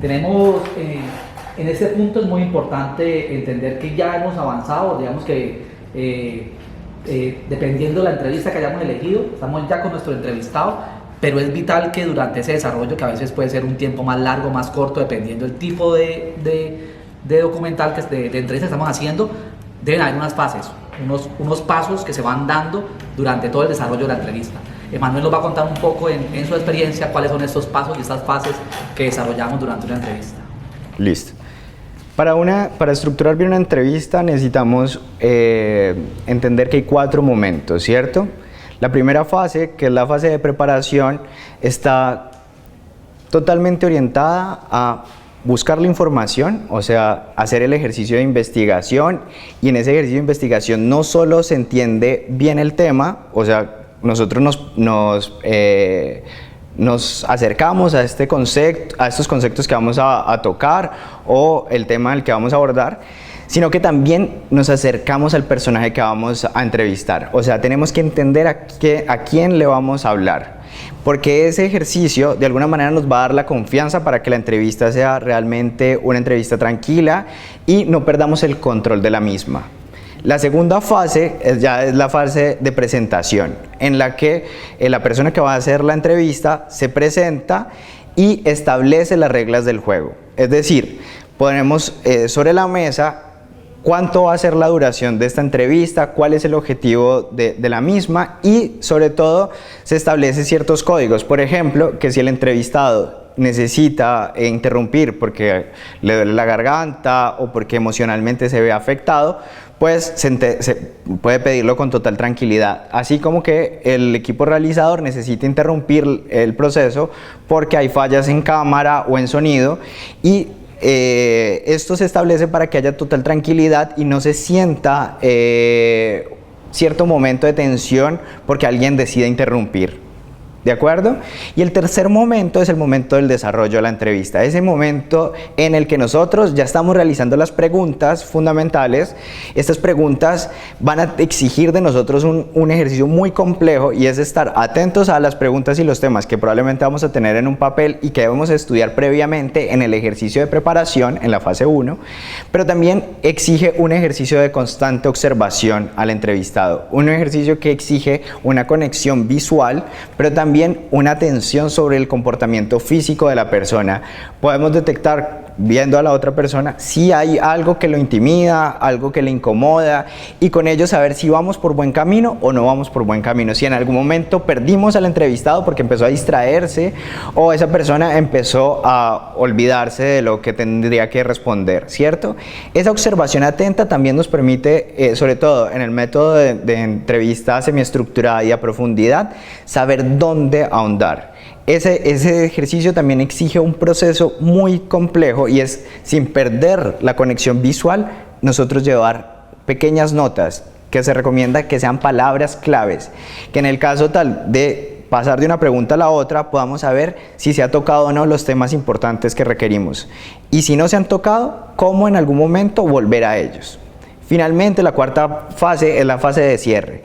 Tenemos, en este punto es muy importante entender que ya hemos avanzado, digamos que dependiendo de la entrevista que hayamos elegido, estamos ya con nuestro entrevistado, pero es vital que durante ese desarrollo, que a veces puede ser un tiempo más largo, más corto, dependiendo del tipo de documental, de entrevista que estamos haciendo, deben haber unas fases, unos pasos que se van dando durante todo el desarrollo de la entrevista. Emanuel nos va a contar un poco en su experiencia cuáles son estos pasos y estas fases que desarrollamos durante una entrevista. Listo. Para estructurar bien una entrevista necesitamos entender que hay 4 momentos, ¿cierto? La primera fase, que es la fase de preparación, está totalmente orientada a buscar la información, o sea, hacer el ejercicio de investigación, y en ese ejercicio de investigación no solo se entiende bien el tema, o sea, nosotros nos acercamos a estos conceptos que vamos a tocar o el tema del que vamos a abordar, sino que también nos acercamos al personaje que vamos a entrevistar. O sea, tenemos que entender a quién le vamos a hablar, porque ese ejercicio de alguna manera nos va a dar la confianza para que la entrevista sea realmente una entrevista tranquila y no perdamos el control de la misma. La segunda fase ya es la fase de presentación, en la que la persona que va a hacer la entrevista se presenta y establece las reglas del juego. Es decir, ponemos sobre la mesa cuánto va a ser la duración de esta entrevista, cuál es el objetivo de la misma, y sobre todo se establecen ciertos códigos. Por ejemplo, que si el entrevistado necesita interrumpir porque le duele la garganta o porque emocionalmente se ve afectado, pues se puede pedirlo con total tranquilidad. Así como que el equipo realizador necesita interrumpir el proceso porque hay fallas en cámara o en sonido, y esto se establece para que haya total tranquilidad y no se sienta cierto momento de tensión porque alguien decida interrumpir. ¿De acuerdo? Y el tercer momento es el momento del desarrollo de la entrevista, ese momento en el que nosotros ya estamos realizando las preguntas fundamentales. Estas preguntas van a exigir de nosotros un ejercicio muy complejo, y es estar atentos a las preguntas y los temas que probablemente vamos a tener en un papel y que debemos estudiar previamente en el ejercicio de preparación, en la fase 1, pero también exige un ejercicio de constante observación al entrevistado, un ejercicio que exige una conexión visual, pero también una atención sobre el comportamiento físico de la persona. Podemos detectar, viendo a la otra persona, si hay algo que lo intimida, algo que le incomoda, y con ello saber si vamos por buen camino o no vamos por buen camino. Si en algún momento perdimos al entrevistado porque empezó a distraerse, o esa persona empezó a olvidarse de lo que tendría que responder, ¿cierto? Esa observación atenta también nos permite, sobre todo en el método de entrevista semiestructurada y a profundidad, saber dónde ahondar. Ese ejercicio también exige un proceso muy complejo, y es, sin perder la conexión visual, nosotros llevar pequeñas notas que se recomienda que sean palabras claves, que en el caso tal de pasar de una pregunta a la otra podamos saber si se ha tocado o no los temas importantes que requerimos, y si no se han tocado, cómo en algún momento volver a ellos. Finalmente, la cuarta fase es la fase de cierre,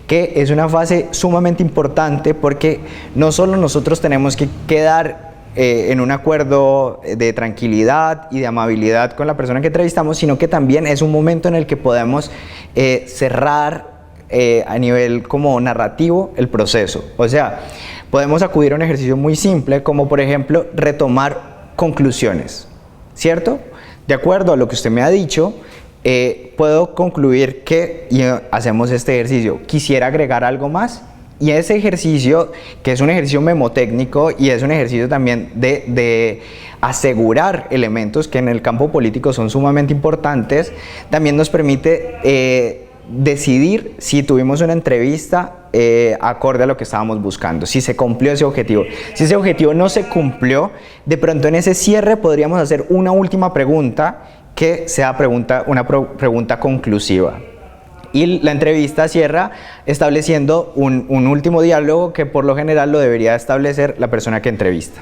que es una fase sumamente importante porque no solo nosotros tenemos que quedar en un acuerdo de tranquilidad y de amabilidad con la persona que entrevistamos, sino que también es un momento en el que podemos cerrar a nivel como narrativo el proceso. O sea, podemos acudir a un ejercicio muy simple, como por ejemplo retomar conclusiones, ¿cierto? De acuerdo a lo que usted me ha dicho, puedo concluir que, y hacemos este ejercicio, quisiera agregar algo más, y ese ejercicio, que es un ejercicio memotécnico y es un ejercicio también de asegurar elementos que en el campo político son sumamente importantes, también nos permite decidir si tuvimos una entrevista acorde a lo que estábamos buscando, si se cumplió ese objetivo. Si ese objetivo no se cumplió, de pronto en ese cierre podríamos hacer una última pregunta que sea una pregunta conclusiva. Y la entrevista cierra estableciendo un último diálogo que por lo general lo debería establecer la persona que entrevista.